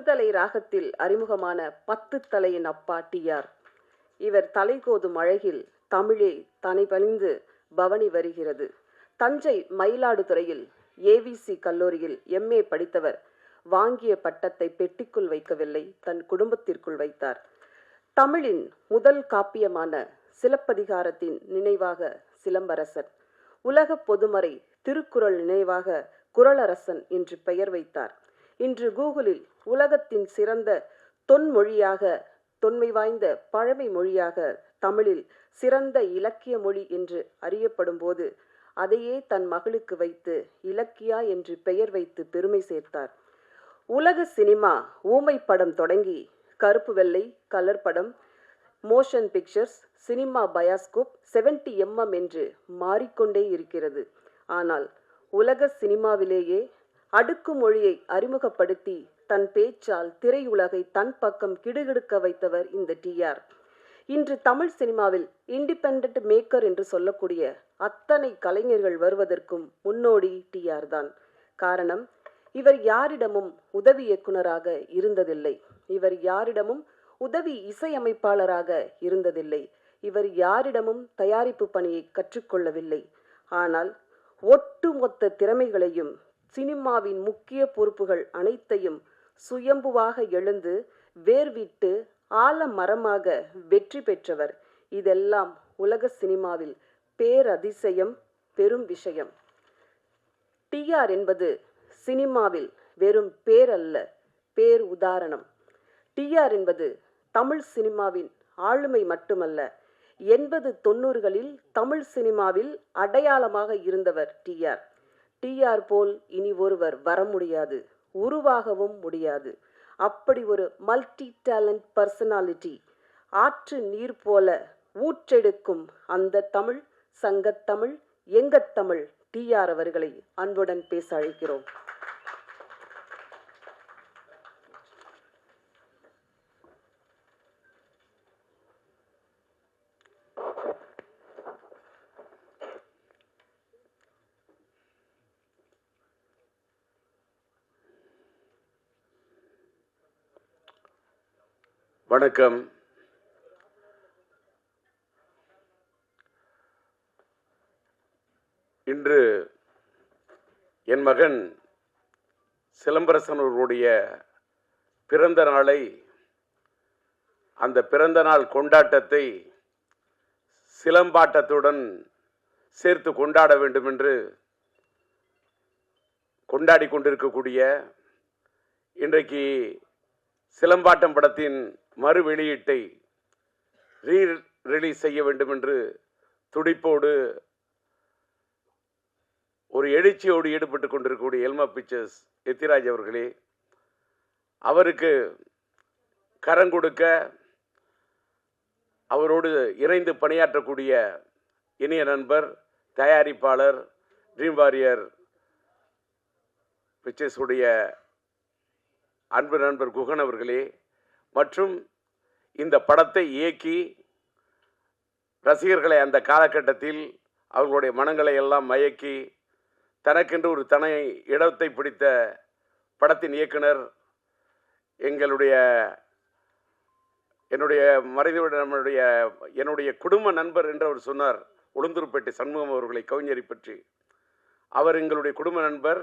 தலை ராகத்தில் அறிமுகமான 10 தலையின் அப்பா டிஆர். இவர் தலைகோதும் அழகில் தமிழே தனி பணிந்து பவனி வருகிறது. தஞ்சை மயிலாடுதுறையில் ஏவிசி கல்லூரியில் MA படித்தவர். வாங்கிய பட்டத்தை பெட்டிக்குள் வைக்கவில்லை, தன் குடும்பத்திற்குள் வைத்தார். தமிழின் முதல் காப்பியமான சிலப்பதிகாரத்தின் நினைவாக சிலம்பரசன், உலக பொதுமறை திருக்குறள் நினைவாக குறளரசன் என்று பெயர் வைத்தார். இன்று கூகுளில் உலகத்தின் சிறந்த தொன்மொழியாக, தொன்மை வாய்ந்த பழமை மொழியாக, தமிழில் சிறந்த இலக்கிய மொழி என்று அறியப்படும் போது அதையே தன் மகளுக்கு வைத்து இலக்கியா என்று பெயர் வைத்து பெருமை சேர்த்தார். உலக சினிமா ஊமை படம் தொடங்கி கருப்பு வெள்ளை, கலர் படம், motion pictures, cinema bioscope, 70mm என்று மாறிக்கொண்டே இருக்கிறது. ஆனால் உலக சினிமாவிலேயே அடுக்குமொழியை அறிமுகப்படுத்தி தன் பேச்சால் திரையுலகை தன் பக்கம் கிடுகிடுக்க வைத்தவர் இந்த டிஆர். இன்று தமிழ் சினிமாவில் இண்டிபெண்டன்ட் மேக்கர் என்று சொல்லக்கூடிய அத்தனை கலைஞர்கள் வருவதற்கும் முன்னோடி டிஆர் தான். காரணம், இவர் யாரிடமும் உதவி இயக்குனராக இருந்ததில்லை. இவர் யாரிடமும் உதவி இசையமைப்பாளராக இருந்ததில்லை. இவர் யாரிடமும் தயாரிப்பு பணியை கற்றுக்கொள்ளவில்லை. ஆனால் ஒட்டுமொத்த திறமைகளையும் சினிமாவின் முக்கிய பொறுப்புகள் அனைத்தையும் சுயம்புவாக எழுந்து வேர்விட்டு ஆலமரமாக வெற்றி பெற்றவர். இதெல்லாம் உலக சினிமாவில் பேரதிசயம், பெரும் விஷயம். டிஆர் என்பது சினிமாவில் வெறும் பேர் அல்ல, பேர் உதாரணம். டிஆர் என்பது தமிழ் சினிமாவின் ஆளுமை மட்டுமல்ல, 80-90களில் தமிழ் சினிமாவில் அடையாளமாக இருந்தவர் டிஆர். டிஆர் போல் இனி ஒருவர் வர முடியாது, உருவாகவும் முடியாது. அப்படி ஒரு மல்டி டேலண்ட் பர்சனாலிட்டி. ஆற்று நீர் போல ஊற்றெடுக்கும் அந்த தமிழ், சங்கத்தமிழ், எங்கத்தமிழ் டிஆர் அவர்களை அன்புடன் பேச அழைக்கிறோம். வணக்கம். இன்று என் மகன் சிலம்பரசன் அவர்களுடைய பிறந்த நாளை, அந்த பிறந்த நாள் கொண்டாட்டத்தை சிலம்பாட்டத்துடன் சேர்த்து கொண்டாட வேண்டும் என்று கொண்டாடி கொண்டிருக்கக்கூடிய, இன்றைக்கு சிலம்பாட்டம் படத்தின் மறு வெளியீட்டை ரிலீஸ் செய்ய வேண்டும் என்று துடிப்போடு ஒரு எழுச்சியோடு ஈடுபட்டு கொண்டிருக்கக்கூடிய எல்மா பிக்சர்ஸ் எத்திராஜ் அவர்களே, அவருக்கு கரங்கொடுக்க அவரோடு இணைந்து பணியாற்றக்கூடிய இனிய நண்பர், தயாரிப்பாளர், ட்ரீம் வாரியர் பிக்சர்ஸ் உடைய அன்பு நண்பர் குகன் அவர்களே, மற்றும் இந்த படத்தை இயக்கி ரசிகர்களை அந்த காலகட்டத்தில் அவர்களுடைய மனங்களை எல்லாம் மயக்கி தனக்கென்று ஒரு தனி இடத்தை பிடித்த படத்தின் இயக்குனர், என்னுடைய குடும்ப நண்பர் என்று அவர் சொன்னார். உளுந்தூர்பேட்டை சண்முகம் அவர்களை, கவிஞரை பற்றி. அவர் எங்களுடைய குடும்ப நண்பர்,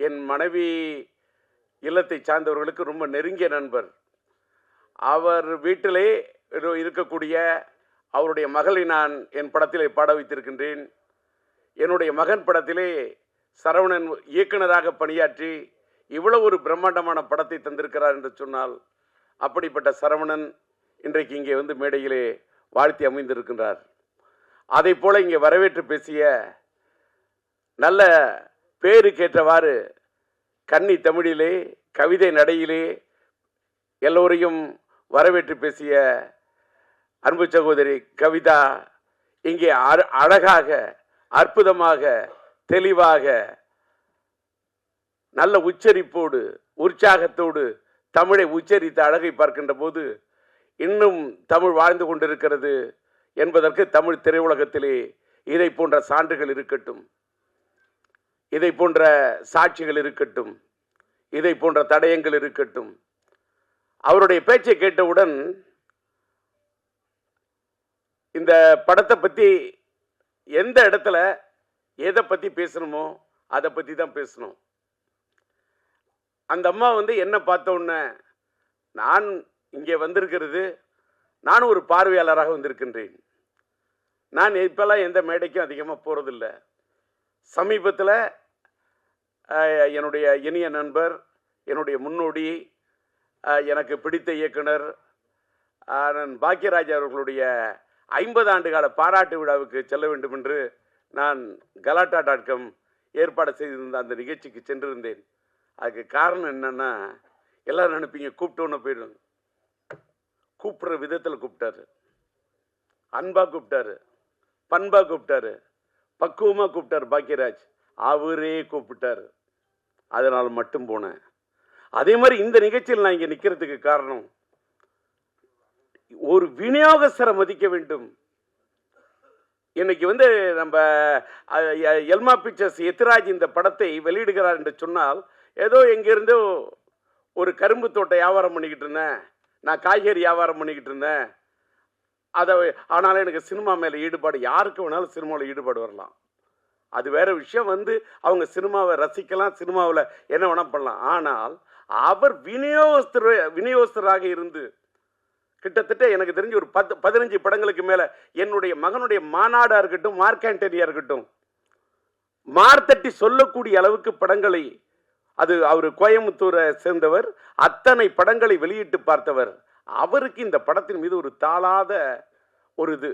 என் மனைவி இல்லத்தை சார்ந்தவர்களுக்கு ரொம்ப நெருங்கிய நண்பர். அவர் வீட்டிலே இருக்கக்கூடிய அவருடைய மகளை நான் என் படத்திலே பாட வைத்திருக்கின்றேன். என்னுடைய மகன் படத்திலே சரவணன் இயக்குனராக பணியாற்றி இவ்வளவு ஒரு பிரம்மாண்டமான படத்தை தந்திருக்கிறார் என்று சொன்னால், அப்படிப்பட்ட சரவணன் இன்றைக்கு இங்கே வந்து மேடையிலே வாழ்த்தி அமைந்திருக்கின்றார். அதை போல இங்கே வரவேற்று பேசிய, நல்ல பேருக்கேற்றவாறு கன்னி தமிழிலே, கவிதை நடையிலே எல்லோரையும் வரவேற்று பேசிய அன்பு சகோதரி கவிதா இங்கே அழகாக, அற்புதமாக, தெளிவாக, நல்ல உச்சரிப்போடு, உற்சாகத்தோடு தமிழை உச்சரித்த அழகை பார்க்கின்ற போது இன்னும் தமிழ் வாழ்ந்து கொண்டிருக்கிறது என்பதற்கு தமிழ் திரையுலகத்திலே இதை போன்ற சான்றுகள் இருக்கட்டும், இதை போன்ற சாட்சிகள் இருக்கட்டும், இதை போன்ற தடயங்கள் இருக்கட்டும். அவருடைய பேச்சை கேட்டவுடன் இந்த படத்தை பற்றி எந்த இடத்துல எதை பற்றி பேசணுமோ அதை பற்றி தான் பேசணும். அந்த அம்மா என்ன பார்த்த உடனே, நான் இங்கே வந்திருக்கிறது, நான் ஒரு பார்வையாளராக வந்திருக்கின்றேன். நான் இப்போல்லாம் எந்த மேடைக்கும் அதிகமாக போகிறதில்ல. சமீபத்தில் என்னுடைய இனிய நண்பர், என்னுடைய முன்னோடி, எனக்கு பிடித்த இயக்குனர் பாக்யராஜ் அவர்களுடைய 50 ஆண்டுகால பாராட்டு விழாவுக்கு செல்ல வேண்டும் என்று நான் கலாட்டா.com ஏற்பாடு செய்திருந்த அந்த நிகழ்ச்சிக்கு சென்றிருந்தேன். அதுக்கு காரணம் என்னன்னா, எல்லாரும் நினைப்பீங்க கூப்பிட்டோன்னு போயிடும். கூப்பிடுற விதத்தில் கூப்பிட்டாரு, அன்பா கூப்பிட்டாரு, பண்பா கூப்பிட்டாரு, பக்குவமா கூப்பிட்டாரு பாக்யராஜ். அவரே கூப்பிட்டாரு, அதனால் மட்டும் போனேன். அதே மாதிரி இந்த நிகழ்ச்சியில் நான் இங்கே நிற்கிறதுக்கு காரணம், ஒரு விநியோகஸ்தரை மதிக்க வேண்டும். இன்னைக்கு நம்ம எல்மா பிக்சர்ஸ் எத்திராஜ் இந்த படத்தை வெளியிடுகிறார் என்று சொன்னால், ஏதோ எங்கிருந்தோ ஒரு கரும்பு தோட்ட வியாபாரம் பண்ணிக்கிட்டு இருந்தேன், நான் காய்கறி வியாபாரம் பண்ணிக்கிட்டு இருந்தேன், அதை ஆனாலும் எனக்கு சினிமா மேலே ஈடுபாடு, யாருக்கு வேணாலும் சினிமாவில் ஈடுபாடு வரலாம், அது வேற விஷயம். அவங்க சினிமாவை ரசிக்கலாம், சினிமாவில் என்ன வேணால் பண்ணலாம். ஆனால் அவர் விநியோகஸ்தராக இருந்து கிட்டத்தட்ட எனக்கு தெரிஞ்சு ஒரு 15 படங்களுக்கு மேலே என்னுடைய மகனுடைய மாநாடா இருக்கட்டும், மார்க் ஆண்டனியா இருக்கட்டும், மார்த்தட்டி சொல்லக்கூடிய அளவுக்கு படங்களை, அது அவர் கோயம்புத்தூரை சேர்ந்தவர், அத்தனை படங்களை வெளியிட்டு பார்த்தவர். அவருக்கு இந்த படத்தின் மீது ஒரு தாளாத ஒரு இது.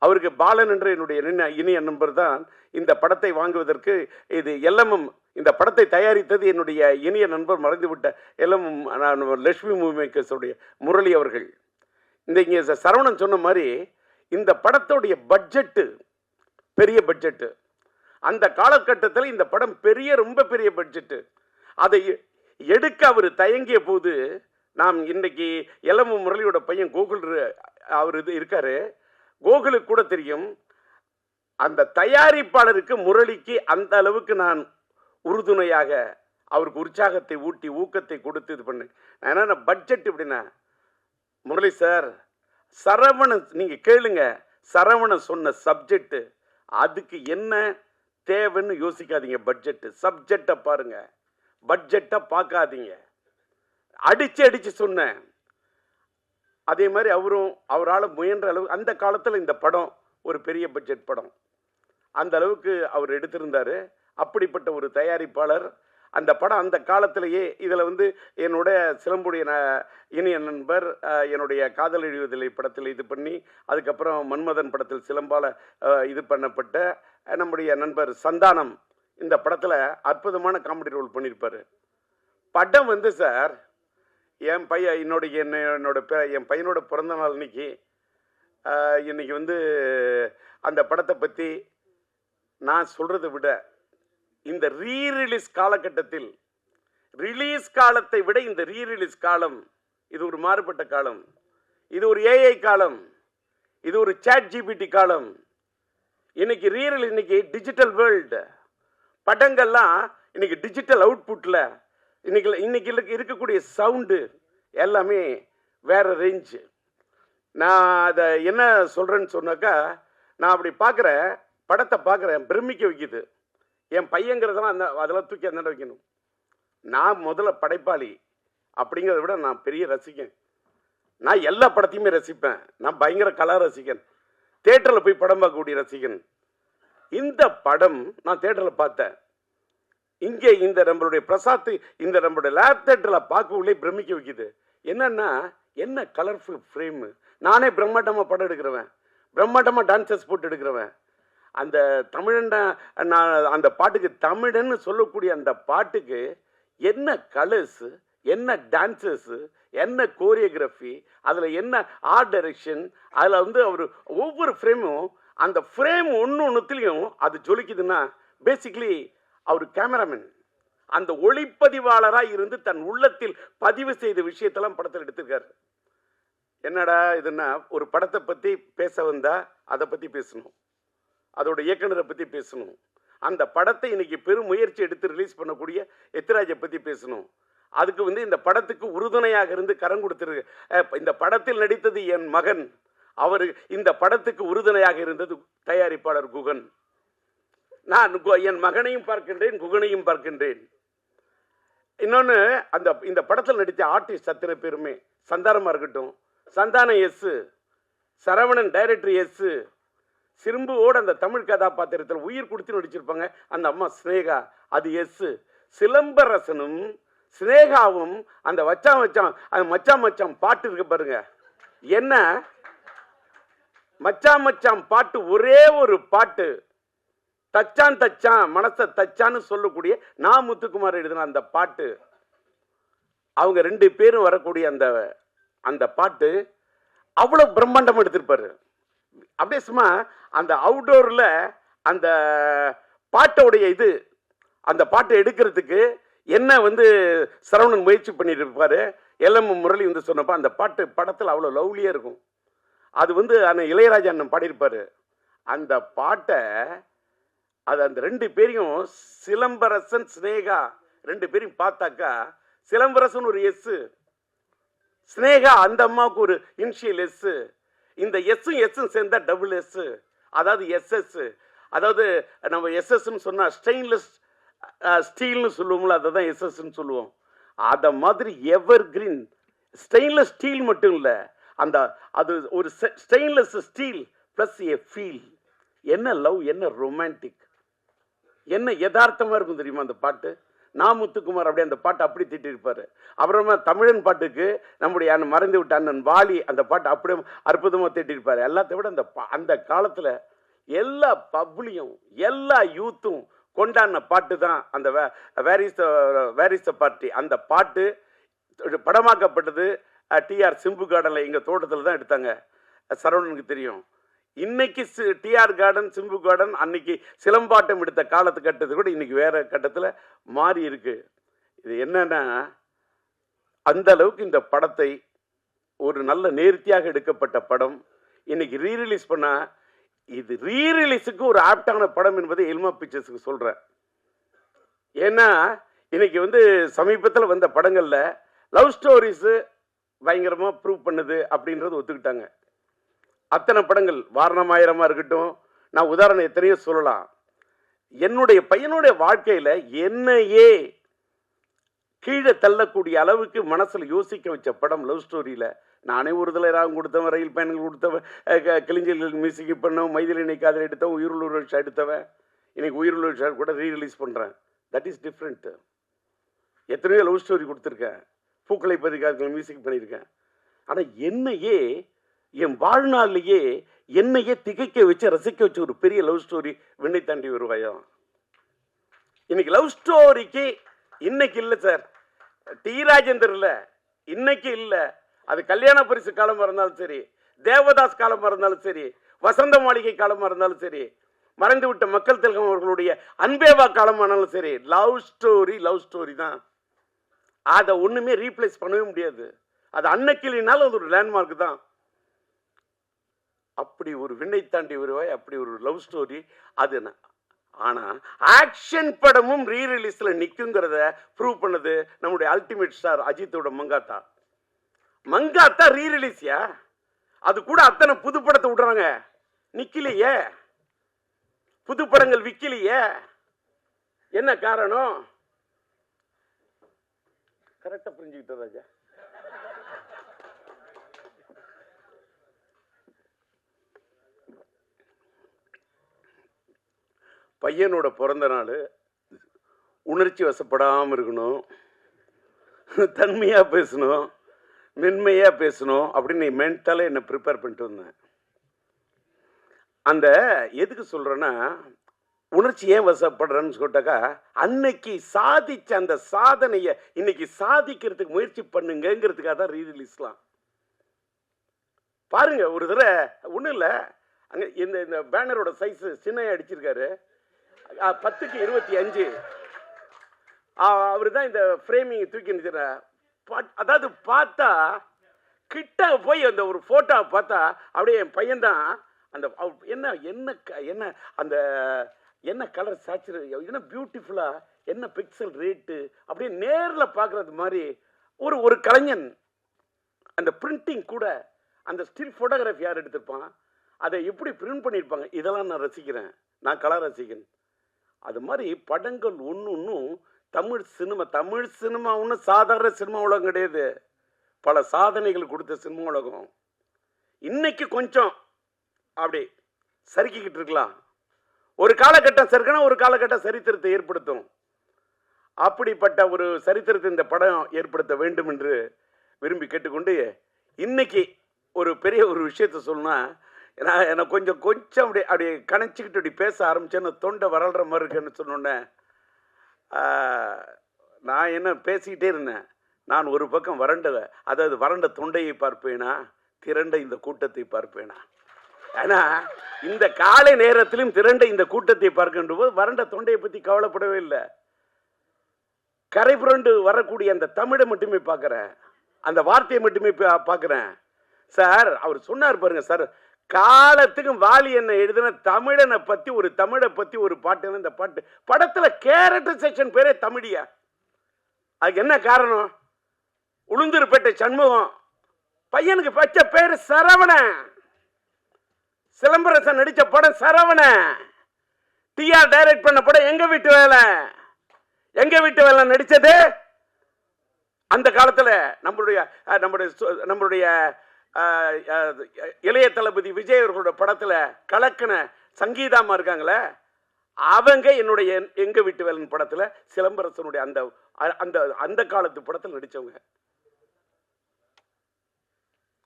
அவருக்கு பாலன் என்ற என்னுடைய இனிய நண்பர் தான் இந்த படத்தை வாங்குவதற்கு, இது எல்எம்எம் இந்த படத்தை தயாரித்தது என்னுடைய இனிய நண்பர் மறைந்துவிட்ட எல்எம்எம் லட்சுமி மூவி மேக்கர்ஸுடைய முரளி அவர்கள். இங்கே சரவணன் சொன்ன மாதிரி இந்த படத்துடைய பட்ஜெட்டு பெரிய பட்ஜெட்டு. அந்த காலகட்டத்தில் இந்த படம் ரொம்ப பெரிய பட்ஜெட்டு. அதை எடுக்க அவர் தயங்கிய போது, நாம் இன்னைக்கு எல்எம்எம் முரளியோட பையன் கோகுல் அவர் இருக்காரு, கோகுலுக்கு கூட தெரியும், அந்த தயாரிப்பாளருக்கு முரளிக்கு அந்த அளவுக்கு நான் உறுதுணையாக அவருக்கு உற்சாகத்தை ஊட்டி ஊக்கத்தை கொடுத்து இது பண்ணேன். ஏன்னா பட்ஜெட் எப்படின்னா, முரளி சார், சரவணன் நீங்க கேளுங்க, சரவணன் சொன்ன சப்ஜெக்ட், அதுக்கு என்ன தேவைன்னு யோசிக்காதீங்க, பட்ஜெட் சப்ஜெக்டை பாருங்க, பட்ஜெட்டை பார்க்காதீங்க, அடிச்சு சொன்னேன். அதே மாதிரி அவரால் முயன்ற அளவு அந்த காலத்தில் இந்த படம் ஒரு பெரிய பட்ஜெட் படம், அந்த அளவுக்கு அவர் எடுத்திருந்தாரு. அப்படிப்பட்ட ஒரு தயாரிப்பாளர். அந்த படம் அந்த காலத்திலேயே இதில் என்னுடைய சிலம்புடைய இனிய நண்பர் என்னுடைய காதல் எழுவதில்லை படத்தில் இது பண்ணி, அதுக்கப்புறம் மன்மதன் படத்தில் சிலம்பால் இது பண்ணப்பட்ட நம்முடைய நண்பர் சந்தானம் இந்த படத்தில் அற்புதமான காமெடி ரோல் பண்ணியிருப்பார். படம் சார், என் பையன் என் பையனோட பிறந்த நாள் இன்னைக்கு அந்த படத்தை பற்றி நான் சொல்கிறத விட, இந்த ரீரிலீஸ் காலகட்டத்தில், ரிலீஸ் காலத்தை விட இந்த ரீரிலீஸ் காலம் இது ஒரு மாறுபட்ட காலம். இது ஒரு ஏஐ காலம், இது ஒரு சாட் ஜிபிடி காலம். இன்னைக்கு இன்னைக்கு டிஜிட்டல் வேர்ல்டு, படங்கள்லாம் இன்னைக்கு டிஜிட்டல் அவுட்புட்டில் இன்னைக்கு இருக்கக்கூடிய சவுண்டு எல்லாமே வேற ரேஞ்சு. நான் அதை என்ன சொல்கிறேன்னு சொன்னாக்கா, நான் அப்படி பார்க்குறேன், படத்தை பார்க்குறேன், பிரமிக்க வைக்குது. என் பையங்கிறதெல்லாம் அதெல்லாம் தூக்கி அந்த வைக்கணும். நான் முதல்ல படைப்பாளி அப்படிங்கிறத விட நான் பெரிய ரசிகன். நான் எல்லா படத்தையுமே ரசிப்பேன். நான் பயங்கர கலா ரசிகன், தேட்டரில் போய் படம் பார்க்கக்கூடிய ரசிகன். இந்த படம் நான் தேட்டரில் பார்த்தேன். இங்கே இந்த நம்மளுடைய பிரசாத் இந்த நம்மளுடைய லேப் தேட்டரில் பார்க்கவுள்ளே பிரமிக்க வைக்குது. என்னன்னா, என்ன கலர்ஃபுல் ஃப்ரேமு. நானே பிரம்மாண்டமாக படம் எடுக்கிறவன், பிரம்மாண்டமாக டான்சர்ஸ் போட்டு எடுக்கிறவன். அந்த தமிழன் அந்த பாட்டுக்கு, தமிழன்னு சொல்லக்கூடிய அந்த பாட்டுக்கு என்ன கலர்ஸு, என்ன டான்சர்ஸு, என்ன கோரியோகிராஃபி, அதில் என்ன ஆர்ட் டைரக்ஷன், அதில் அவர் ஒவ்வொரு ஃப்ரேமும், அந்த ஃப்ரேம் ஒன்றுத்துலேயும் அது ஜொலிக்குதுன்னா பேசிக்லி அவர் கேமராமேன், அந்த ஒளிப்பதிவாளராக இருந்து தன் உள்ளத்தில் பதிவு செய்த விஷயத்தெல்லாம் படத்தில் எடுத்திருக்காரு. என்னடா இதுன்னா, ஒரு படத்தை பற்றி பேச வந்தா அதை பற்றி பேசணும், அதோட இயக்குனரை பற்றி பேசணும், அந்த படத்தை இன்னைக்கு பெரும் முயற்சி எடுத்து ரிலீஸ் பண்ணக்கூடிய எத்திராஜை பற்றி பேசணும். அதுக்கு வந்து இந்த படத்துக்கு உறுதுணையாக இருந்து கரம் கொடுத்திருக்கு. இந்த படத்தில் நடித்தது என் மகன், அவர் இந்த படத்துக்கு உறுதுணையாக இருந்தது தயாரிப்பாளர் குகன். நான் என் மகனையும் பார்க்கின்றேன், குகனையும் பார்க்கின்றேன். இன்னொன்று, இந்த படத்தில் நடித்த ஆர்டிஸ்ட் அத்தனை பேருமே, சந்தானமாக இருக்கட்டும், சந்தானம் எஸ், சரவணன் டைரக்டர் எஸ், சிம்புவோடு அந்த தமிழ் கதாபாத்திரத்தில் உயிர் கொடுத்து நடிச்சிருப்பாங்க அந்த அம்மா ஸ்னேகா, அது எஸ். சிலம்பரசனும் ஸ்னேகாவும் அந்த அந்த மச்சான் பாட்டு இருக்கு பாருங்க, என்ன மச்சான் பாட்டு, ஒரே ஒரு பாட்டு, தச்சான் மனச தச்சான்னு சொல்லக்கூடிய நான் முத்துக்குமார் எழுதின அந்த பாட்டு, அவங்க 2 பேரும் வரக்கூடிய அந்த பாட்டு அவ்வளவு பிரம்மாண்டம் எடுத்திருப்பாரு. அப்படியே சும்மா அந்த அவுட்டோர்ல அந்த பாட்டோடைய அந்த பாட்டை எடுக்கிறதுக்கு என்ன வந்து சரவணன் முயற்சி பண்ணிட்டு இருப்பாரு. LM முரளி வந்து சொன்னப்ப அந்த பாட்டு படத்தில் அவ்வளோ லவ்லியா இருக்கும். அது வந்து இளையராஜா அண்ணன் பாடியிருப்பாரு. அந்த பாட்டை அந்த 2 பேரையும், சிலம்பரசன் ஸ்னேகா 2 பேரையும் பார்த்தாக்கா, சிலம்பரசன் ஒரு எஸ், ஸ்னேகா அந்த அம்மாவுக்கு ஒரு இனிஷியல் எஸ், இந்த எஸ்ஸும் சேர்ந்தா டபுள் எஸ், அதாவது SS. அதாவது நம்ம எஸ்எஸ்ன்னு சொன்னா ஸ்டெயின்லெஸ் ஸ்டீல்னு சொல்லுவோம்ல, அதை தான் எஸ்எஸ்ன்னு சொல்லுவோம். அத மாதிரி எவர் கிரீன் ஸ்டெயின்லெஸ் ஸ்டீல் மட்டும் இல்லை, அது ஒரு stainless steel plus A feel. என்ன லவ், என்ன ரொமான்டிக், என்ன யதார்த்தமா இருக்கும் தெரியுமா அந்த பாட்டு. நான் முத்துக்குமார் அப்படியே அந்த பாட்டு அப்படி திட்டிருப்பாரு. அப்புறமா தமிழன் பாட்டுக்கு நம்முடைய மறைந்து விட்ட அண்ணன் வாலி அந்த பாட்டு அப்படியே அற்புதமா திட்டிருப்பாரு. எல்லாத்தை விட அந்த காலத்துல எல்லா பப்ளியும் எல்லா யூத்தும் கொண்டாடின பாட்டு தான் அந்த வேர் இஸ் த பார்ட்டி. அந்த பாட்டு படமாக்கப்பட்டது TR சிம்பு கார்டனில், எங்கள் தோட்டத்தில் தான் எடுத்தாங்க. சரவணனுக்கு தெரியும். இன்னைக்கு TR கார்டன், சிம்பு கார்டன் அன்னைக்கு சிலம்பாட்டம் எடுத்த காலத்து கட்டத்தை கூட இன்னைக்கு வேற கட்டத்தில் மாறி இருக்கு. இது என்னன்னா, அந்த அளவுக்கு இந்த படத்தை ஒரு நல்ல நேர்த்தியாக எடுக்கப்பட்ட படம் இன்னைக்கு ரீரிலீஸ் பண்ணா, இது ரீரிலீஸுக்கு ஒரு ஆப்டான படம் என்பதை எல்மா பிக்சர்ஸுக்கு சொல்றேன். ஏன்னா இன்னைக்கு வந்து சமீபத்தில் வந்த படங்கள்ல லவ் ஸ்டோரிஸ் பயங்கரமா ப்ரூவ் பண்ணுது அப்படின்றது ஒத்துக்கிட்டாங்க. அத்தனை படங்கள், வாரணமாயிரமா இருக்கட்டும், நான் உதாரணம் எத்தனையோ சொல்லலாம். என்னுடைய பையனுடைய வாழ்க்கையில என்னையே கீழே தள்ளக்கூடிய அளவுக்கு மனசுல யோசிக்க வச்ச படம் லவ் ஸ்டோரியில. நானே ஒரு தலை ராகம் கொடுத்தவன், ரயில் பயணங்கள் கொடுத்தவன், கிளிஞ்சல் மியூசிக் பண்ணவன், மைதிலி காதல் எடுத்தவன், உயிருள்ள ஷா எடுத்தவன், இன்னைக்கு உயிருள்ள ஷா கூட ரீரிலீஸ் பண்றேன். That is different. எத்தனையோ லவ் ஸ்டோரி கொடுத்துருக்கேன், பூக்களை பதிக்காத மியூசிக் பண்ணியிருக்கேன். ஆனா என்னையே என் வாழ்நாளிலேயே என்னையே திகைக்க வச்சு ரசிக்க வச்ச ஒரு பெரிய லவ் ஸ்டோரி விண்ணை தாண்டி வருவாயா. இன்னைக்கு லவ் ஸ்டோரிக்கு இன்னைக்கு இல்லை சார், டி ராஜேந்தர் இல்லை, இன்னைக்கு இல்லை. அது கல்யாண பரிசு காலமாக இருந்தாலும் சரி, தேவதாஸ் காலமாக இருந்தாலும் சரி, வசந்த மாளிகை காலமாக இருந்தாலும் சரி, மறைந்து விட்ட மக்கள் திலகம் அவர்களுடைய அன்பேவா காலமானாலும் சரி, லவ் ஸ்டோரி தான். அதை ஒண்ணுமே ரீப்ளேஸ் பண்ணவே முடியாது. அது அன்னைக்கு இல்லைனாலும் அது ஒரு லேண்ட்மார்க் தான். அப்படி ஒரு விண்ணை தாண்டி வருவாய், அப்படி ஒரு லவ் ஸ்டோரி அது. ஆனா ஆக்ஷன் படமும் ரீரிலீஸ்ல நிக்குங்கிறத ப்ரூவ் பண்ணது நம்முடைய அல்டிமேட் ஸ்டார் அஜித்தோட மங்காத்தா ரீரிலீஸ்யா. அது கூட அத்தனை புது படத்தை விடுறாங்க, நிக்கலையே, புது படங்கள் விக்கலையே. என்ன காரணம்? கரெக்டா புரிஞ்சுக்கிட்ட ராஜா. பையனோட பிறந்த நாள், உணர்ச்சி வசப்படாமல் இருக்கணும், தன்மையாக பேசணும், மென்மையாக பேசணும் அப்படின்னு மென்டலாக என்னை ப்ரிப்பேர் பண்ணிட்டு வந்தேன். அந்த எதுக்கு சொல்கிறேன்னா, உணர்ச்சி ஏன் வசப்படுறேன்னு சொல்லிட்டாக்கா, அன்னைக்கு சாதிச்ச அந்த சாதனையை இன்னைக்கு சாதிக்கிறதுக்கு முயற்சி பண்ணுங்கிறதுக்காக தான் ரீரிலீஸ்லாம். பாருங்க, ஒரு தடவை ஒன்றும் இல்லை, அங்கே இந்த பேனரோட சைஸ் சின்னையா அடிச்சிருக்காரு, 10க்கு 25. அவரு தான் இந்த ஃப்ரேமிங் தூக்கி நிற்கிற. அதாவது பார்த்தா கிட்ட போய் அந்த ஒரு போட்டோவை பார்த்தா அப்படியே என் பையன் தான். அந்த என்ன என்ன என்ன அந்த என்ன கலர் சேச்சுரேட், என்ன பியூட்டிஃபுல்லா என்ன பிக்சல் ரேட்டு அப்படின்னு நேரில் பார்க்குறது மாதிரி ஒரு கலைஞன் அந்த பிரிண்டிங் கூட, அந்த ஸ்டில் ஃபோட்டோகிராஃபி யார் எடுத்திருப்பான், அதை எப்படி பிரிண்ட் பண்ணியிருப்பாங்க, இதெல்லாம் நான் ரசிக்கிறேன். நான் கலா ரசிகன். அது மாதிரி படங்கள் ஒன்றும் தமிழ் சினிமா ஒன்றும் சாதாரண சினிமா உலகம் கிடையாது. பல சாதனைகள் கொடுத்த சினிமா உலகம். இன்னைக்கு கொஞ்சம் அப்படி சறுக்கிக்கிட்டு இருக்கலாம். ஒரு காலகட்டம் சறுக்கணும், ஒரு காலகட்டம் சரித்திரத்தை ஏற்படுத்தும். அப்படிப்பட்ட ஒரு சரித்திரத்தை இந்த படம் ஏற்படுத்த வேண்டும் என்று விரும்பி கேட்டுக்கொண்டு, இன்னைக்கு ஒரு பெரிய ஒரு விஷயத்த சொல்லணும்னா, எனக்கு கொஞ்சம் அப்படி கணச்சிக்கிட்டு அப்படி பேச ஆரம்பிச்சேன்னு தொண்டை வரல்ற மாதிரி இருக்குன்னு சொன்னோன்னே, நான் என்ன பேசிக்கிட்டே இருந்தேன். நான் ஒரு பக்கம் வறண்ட தொண்டையை பார்ப்பேனா, திரண்ட இந்த கூட்டத்தை பார்ப்பேனா. ஏன்னா இந்த காலை நேரத்திலும் திரண்ட இந்த கூட்டத்தை பார்க்கின்ற போது வறண்ட தொண்டையை பற்றி கவலைப்படவே இல்லை. கரை புரண்டு வரக்கூடிய அந்த தமிழை மட்டுமே பார்க்குறேன், அந்த வார்த்தையை மட்டுமே பார்க்குறேன். சார் அவர் சொன்னார் பாருங்க சார், காலத்துக்கும் வாலி என்ன எழுதின தமிழனை பற்றி ஒரு தமிழை பற்றி ஒரு பாட்டு. இந்த பாட்டு படத்தில் கேரக்டர் செக்ஷன் பேரே தமிழியா. அதுக்கு என்ன காரணம்? உளுந்தூர்பேட்டை சண்முகம் பையனுக்கு வச்ச பேரு சரவணன். சிலம்பரசன் நடிச்ச படம் சரவணன். டிஆர் டைரக்ட் பண்ண படம் எங்க வீட்டு வேலை. எங்க வீட்டு வேலை நடிச்சது அந்த காலத்துல நம்மளுடைய இளைய தளபதி விஜய் அவர்களோட படத்துல கலக்கன சங்கீதாமா இருக்காங்களே, அவங்க என்னுடைய எங்க வீட்டு வேலையின் படத்துல சிலம்பரசனுடைய அந்த அந்த அந்த காலத்து படத்தில் நடிச்சவங்க.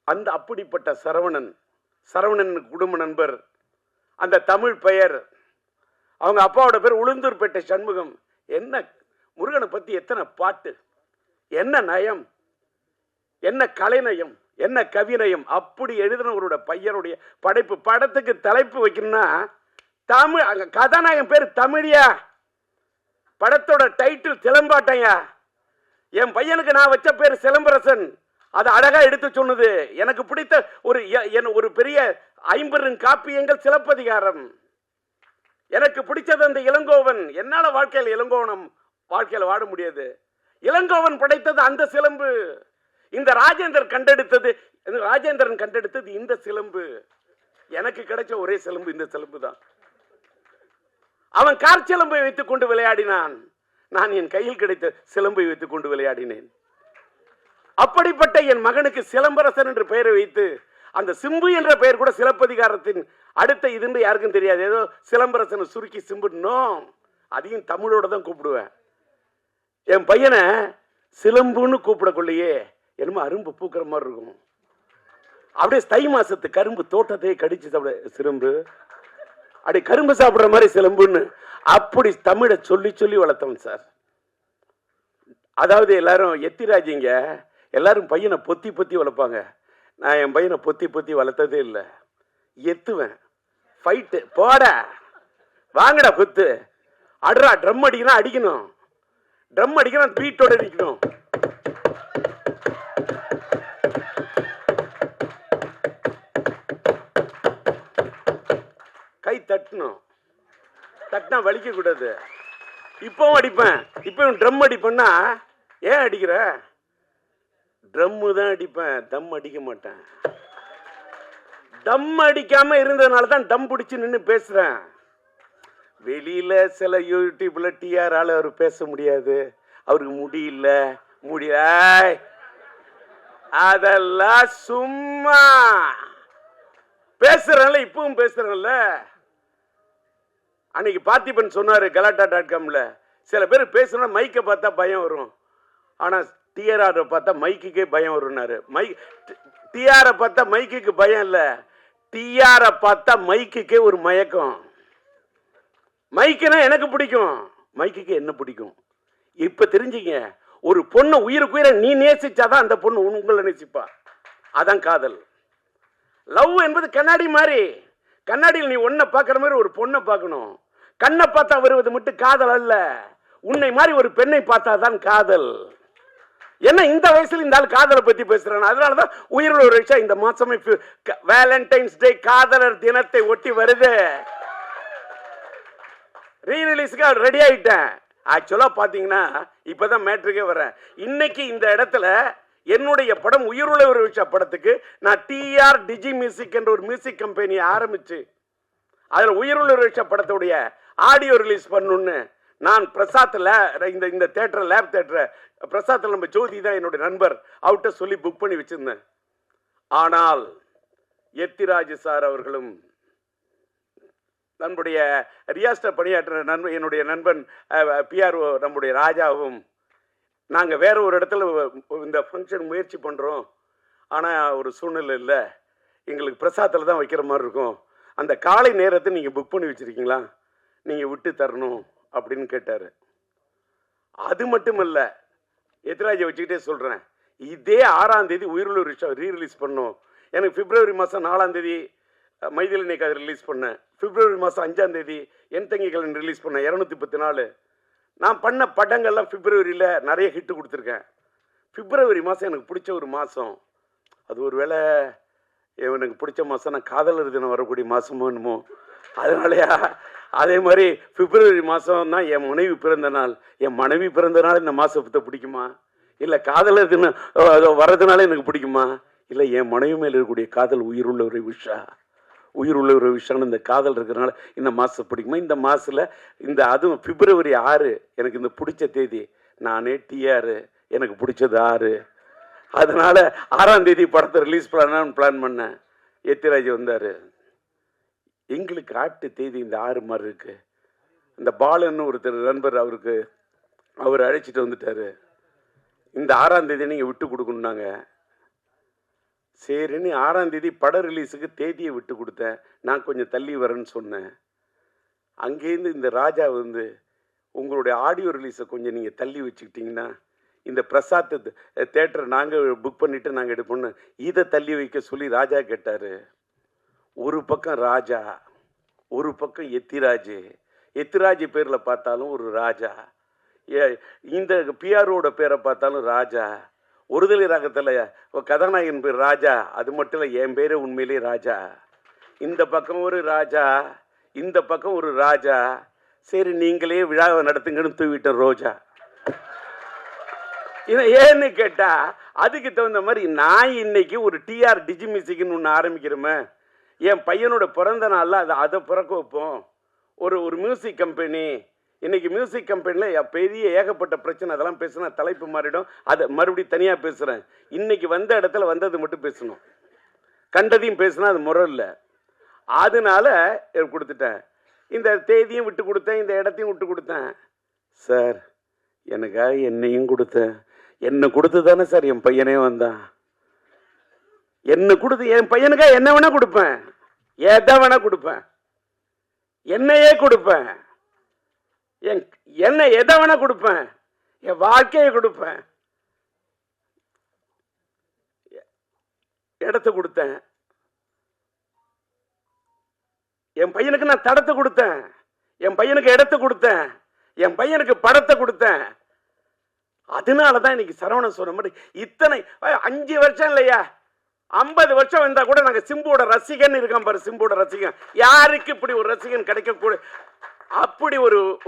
அந்த அப்படிப்பட்ட சரவணன் குடும்ப நண்பர், அந்த தமிழ் பெயர், அவங்க அப்பாவோட பேர் உளுந்தூர்பேட்டை சண்முகம். என்ன முருகனை பத்தி எத்தனை பாட்டு, என்ன நயம், என்ன கலைநயம், என்ன கவிநயம். அப்படி எழுதினவரோட பையனுடைய படைப்பு. படத்துக்கு தலைப்பு வைக்கணும்னா தமிழ், கதாநாயகன் பேர் தமிழியா, படத்தோட டைட்டில் சிலம்பாட்டையா. என் பையனுக்கு நான் வச்ச பேர் சிலம்பரசன். அது அழகா எடுத்து சொன்னது. எனக்கு பிடித்த ஒரு பெரிய 50 காப்பியங்கள் சிலப்பதிகாரம். எனக்கு பிடிச்சது அந்த இளங்கோவன். என்னால வாழ்க்கையில வாழ முடியாது. இளங்கோவன் படைத்தது அந்த சிலம்பு. இந்த ராஜேந்திரன் கண்டெடுத்தது இந்த சிலம்பு. எனக்கு கிடைச்ச ஒரே சிலம்பு இந்த சிலம்பு தான். அவன் காற்சிலம்பை வைத்துக் கொண்டு விளையாடினான், நான் என் கையில் கிடைத்த சிலம்பை வைத்துக் கொண்டு விளையாடினேன். அப்படிப்பட்ட என் மகனுக்கு சிலம்பரசன் என்று பெயரை வைத்து, அந்த சிம்பு என்ற பெயர் கூட சிலப்பதிகாரத்தின் அடுத்த இதுன்னு யாருக்கும் தெரியாது. ஏதோ சிலம்பரசனை சுருக்கி சிம்புனோம், அதையும் தமிழோட தான் கூப்பிடுவேன். என் பையனை சிலம்புன்னு கூப்பிடக்குள்ளேயே என்னமோ அரும்பு பூக்கிற மாதிரி இருக்கும். அப்படியே தை மாசத்து கரும்பு தோட்டத்தையே கடிச்சு சாப்பிட சிலம்பு, அப்படி கரும்பு சாப்பிடுற மாதிரி சிலம்புன்னு அப்படி தமிழை சொல்லி சொல்லி வளர்த்தவன் சார். அதாவது எல்லாரும் எத்திராஜிங்க, எல்லாரும் பையனை பொத்தி பொத்தி வளர்ப்பாங்க. நான் என் பையனை பொத்தி பொத்தி வளர்த்ததே இல்லை. எத்துவேன், ஃபைட்டு, போட வாங்கடா குத்து, அடுறா, ட்ரம் அடிக்கணும், ட்ரம் அடிக்கணும், பீட்டோட அடிக்கணும். கை தட்டினா வலிக்க கூடாது. இப்பவும் அடிப்பேன். இப்பவும் ட்ரம் அடிப்பேன்னா, ஏன் அடிக்கிற? ட்ரம்மு தான் அடிப்பேன், தம் அடிக்க மாட்டேன். தம் அடிக்காம இருந்ததுனால தான் தம் பிடிச்சு நின்று பேசுறேன். வெளியில சில யூடியூப்ல டிஆரால அவர் பேச முடியாது, அவருக்கு முடியல, அதெல்லாம் சும்மா பேசுறேன்ல, இப்பவும் பேசுறேன்ல. அன்னைக்கு பார்த்திபன் சொன்னாரு கலாட்டா.comல, சில பேர் பேசுனா மைக்கை பார்த்தா பயம் வரும், ஆனா டிஆர் பார்த்தா மைக்குக்கே பயம் வரும்னாரு. டிஆரை பார்த்தா மைக்குக்கு பயம் இல்ல, டிஆரை பார்த்தா மைக்குக்கே ஒரு மயக்கம். மைக்குனா எனக்கு பிடிக்கும், மைக்குக்கு என்ன பிடிக்கும். இப்ப தெரிஞ்சுங்க, ஒரு பொண்ணை உயிருக்குயிர நீ நேசிச்சாதான் அந்த பொண்ணு உங்களை நேசிப்பா. அதான் காதல். லவ் என்பது கண்ணாடி மாதிரி. கண்ணாடியில் நீ ஒன்ன பார்க்குற மாதிரி ஒரு பொண்ணை பார்க்கணும். கண்ணை பார்த்தா வருவது மட்டும் காதல் அல்ல, உன்னை மாதிரி ஒரு பெண்ணை பார்த்தா தான் காதல். என்ன இந்த வயசுல இந்த ஆள் காதலை பத்தி பேசுறான். அதனாலதான் உயிரோட ஒரு விஷயம் இந்த மாசமே வேலண்டைன்ஸ் டே, காதலர் தினத்தை ஒட்டி வருது. ரீ ரிலீஸ்க்கு ரெடி ஆயிட்டேன். ஆக்சுவலாக பார்த்தீங்கன்னா இப்போ தான் மேட்ருக்கே வரேன். இன்னைக்கு இந்த இடத்துல என்னுடைய படம் உயிருள்ள ஒரு விஷயம் படத்துக்கு நான் டிஆர் டிஜி மியூசிக் என்ற ஒரு மியூசிக் கம்பெனியை ஆரம்பித்து அதில் உயிருள்ள ஒரு விஷயம் படத்துடைய ஆடியோ ரிலீஸ் பண்ணணுன்னு நான் பிரசாத்தில் இந்த தேட்டரை லேப் தேட்டரை பிரசாத்தில் நம்ம ஜோதி தான் என்னுடைய நண்பர் அவர்கிட்ட சொல்லி புக் பண்ணி வச்சுருந்தேன். ஆனால் எத்திராஜ் சார் அவர்களும் நம்முடைய ரியாஸ்டர் பணியாற்ற என்னுடைய நண்பன் பிஆர்ஓ நம்முடைய ராஜாவும் நாங்கள் வேற ஒரு இடத்துல இந்த ஃபங்க்ஷன் முயற்சி பண்ணுறோம், ஆனால் ஒரு சூழ்நிலை இல்லை, எங்களுக்கு பிரசாத்தில் தான் வைக்கிற மாதிரி இருக்கும், அந்த காலை நேரத்தை நீங்கள் புக் பண்ணி வச்சுருக்கீங்களா, நீங்கள் விட்டு தரணும் அப்படின்னு கேட்டார். அது மட்டும் இல்லை, எத்திராஜை வச்சுக்கிட்டே சொல்கிறேன், இதே 6ஆம் தேதி உயிருள்ள விஷயம் ரீரிலீஸ் பண்ணோம். எனக்கு பிப்ரவரி மாதம் 4ஆம் தேதி மைதிலினை கதை ரிலீஸ் பண்ணேன். பிப்ரவரி மாதம் 5ஆம் தேதி என் தங்கிகளின் ரிலீஸ் பண்ணேன். 214 நான் பண்ண படங்கள்லாம் பிப்ரவரியில் நிறைய ஹிட்டு கொடுத்துருக்கேன். பிப்ரவரி மாதம் எனக்கு பிடிச்ச ஒரு மாதம், அது ஒரு வேளை எனக்கு பிடிச்ச மாதம் நான் காதலர் தினம் வரக்கூடிய மாதமோ என்னமோ, அதனாலயா அதே மாதிரி பிப்ரவரி மாதம் தான் என் மனைவி பிறந்த நாள். என் மனைவி பிறந்த நாள் இந்த மாதத்தை பிடிக்குமா, இல்லை காதலர் தினம் வர்றதுனால எனக்கு பிடிக்குமா, இல்லை என் மனைவி மேலே இருக்கக்கூடிய காதல் உயிருள்ள ஒரு விஷயம், உயிருள்ள ஒரு விஷயம், இந்த காதல் இருக்கிறனால இந்த மாதம் பிடிக்குமா. இந்த மாதத்தில் இந்த அதுவும் பிப்ரவரி 6 எனக்கு இந்த பிடிச்ச தேதி. நானே டிஆர், எனக்கு பிடிச்சது 6, அதனால் 6ஆம் தேதி படத்தை ரிலீஸ் பண்ணலான்னு பிளான் பண்ணேன். எத்திராஜ் வந்தார். எங்களுக்கு ஆட்டு தேதி இந்த 6 மாதிரி இருக்கு. இந்த பாலன்னு ஒருத்தர் நண்பர் அவர் அழைச்சிட்டு வந்துட்டார். இந்த 6ஆம் தேதி நீங்கள் விட்டு கொடுக்கணுன்னாங்க. சரின்னு 6ஆம் தேதி பட ரிலீஸுக்கு தேதியை விட்டு கொடுத்தேன். நான் கொஞ்சம் தள்ளி வரேன்னு சொன்னேன். அங்கேருந்து இந்த ராஜா உங்களுடைய ஆடியோ ரிலீஸை கொஞ்சம் நீங்கள் தள்ளி வச்சுக்கிட்டிங்கன்னா இந்த பிரசாத் தேட்டரை நாங்கள் புக் பண்ணிவிட்டு நாங்கள் எடுப்போம்னு இதை தள்ளி வைக்க சொல்லி ராஜா கேட்டார். ஒரு பக்கம் ராஜா, ஒரு பக்கம் எத்திராஜ். எத்திராஜ் பேரில் பார்த்தாலும் ஒரு ராஜா, இந்த பிஆரோட பேரை பார்த்தாலும் ராஜா. ஒருதலை ராகத்தில் கதாநாயகன் பேர் ராஜா, அது மட்டும் இல்லை என் பேரே உண்மையிலே ராஜா. இந்த பக்கம் ஒரு ராஜா, இந்த பக்கம் ஒரு ராஜா. சரி நீங்களே விழாவை நடத்துங்கன்னு தூவிட்ட ரோஜா. ஏன்னு கேட்டா அதுக்கு தகுந்த மாதிரி நான் இன்னைக்கு ஒரு டிஆர் டிஜி மியூசிக்னு ஒன்று ஆரம்பிக்கிறோமே. என் பையனோட பிறந்த நாளில் அதை பிறக்க வைப்போம். ஒரு மியூசிக் கம்பெனி, இன்னைக்கு மியூசிக் கம்பெனியில் பெரிய ஏகப்பட்ட பிரச்சனை, அதெல்லாம் பேசுனா தலைப்பு மாறிடும், அதை மறுபடியும் தனியாக பேசுகிறேன். இன்னைக்கு வந்த இடத்துல வந்தது மட்டும் பேசணும், கண்டதையும் பேசுனா அது முறை இல்லை. அதனால கொடுத்துட்டேன். இந்த தேதியும் விட்டு கொடுத்தேன், இந்த இடத்தையும் விட்டு கொடுத்தேன். சார் எனக்காக என்னையும் கொடுத்தேன். என்னை கொடுத்து தானே சார் என் பையனே வந்தான். என்னை கொடுத்து என் பையனுக்காக என்ன வேணா கொடுப்பேன், எதை வேணா கொடுப்பேன், என்னையே கொடுப்பேன், என்ன எதை வேணா கொடுப்பேன், என் வாழ்க்கையை கொடுப்பேன். இடத்தை கொடுத்தேன், என் பையனுக்கு நான் தடத்தை கொடுத்தேன், என் பையனுக்கு இடத்தை கொடுத்தேன், என் பையனுக்கு படத்தை கொடுத்தேன். அதனாலதான் இன்னைக்கு சரவணன் சொன்ன மாதிரி இத்தனை 5 வருஷம் இல்லையா, 50 வருஷம் வந்தா கூட நாங்க சிம்புவோட ரசிகன் இருக்கான் பாரு. சிம்புவோட ரசிகன், யாருக்கு இப்படி ஒரு ரசிகன் கிடைக்கக்கூட, அப்படி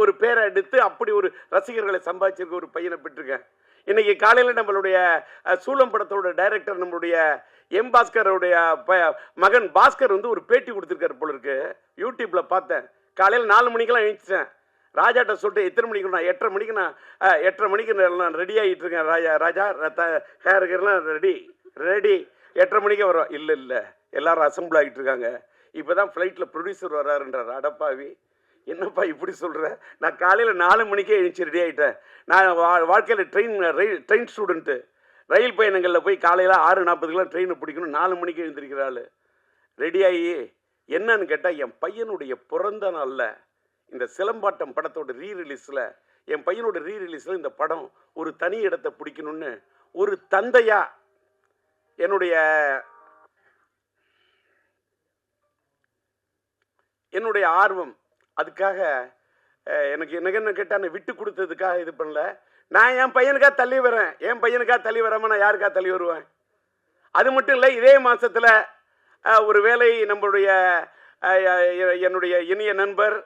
ஒரு பேரை எடுத்து அப்படி ஒரு ரசிகர்களை சம்பாதிச்சிருக்க ஒரு பையனை பெற்றிருக்கேன். இன்னைக்கு காலையில் நம்மளுடைய சூலம் படத்தோட டைரக்டர் நம்மளுடைய எம் பாஸ்கருடைய மகன் பாஸ்கர் ஒரு பேட்டி கொடுத்துருக்காரு போல இருக்கு. யூடியூப்ல பார்த்தேன். காலையில் 4 மணிக்கெல்லாம் எழுந்துட்டேன். ராஜாட்ட சொல்லிட்டு எத்தனை மணிக்கு, நான் 8:30 மணிக்கு, நான் 8:30 மணிக்கு நான் ரெடி ஆகிட்டு இருக்கேன். ராஜா ஹேருக்கெல்லாம் ரெடி 8:30 மணிக்கு வரும். இல்லை எல்லாரும் அசம்பிள் ஆகிட்டு இருக்காங்க. இப்போதான் ஃப்ளைட்டில் ப்ரொடியூசர் வர்றாருன்றார். அடப்பாவி, என்னப்பா இப்படி சொல்கிற? நான் காலையில் 4 மணிக்கே எழுந்துச்சு ரெடி ஆகிட்டேன். நான் வாழ்க்கையில் ட்ரெயின் ஸ்டூடெண்ட்டு. ரயில் பயணங்களில் போய் காலையில் 6:40 ட்ரெயினை பிடிக்கணும். 4 மணிக்கு எழுந்திருக்கிறாள். ரெடியாகி என்னன்னு கேட்டால், என் பையனுடைய பிறந்த நாளில் இந்த சிலம்பாட்டம் படத்தோட ரீரிலீஸில், என் பையனோட ரீரிலீஸில் இந்த படம் ஒரு தனி இடத்தை பிடிக்கணும்னு ஒரு தந்தையா என்னுடைய ஆர்வம். அதுக்காக எனக்கு என்ன கேட்டால் விட்டு கொடுத்ததுக்காக இது பண்ணல. நான் என் பையனுக்காக தள்ளி வரேன். என் பையனுக்காக தள்ளி வராமல் நான் யாருக்காக தள்ளி வருவேன்? அது மட்டும் இல்லை, இதே மாதத்தில் ஒரு வேலை நம்மளுடைய என்னுடைய இனிய நண்பர்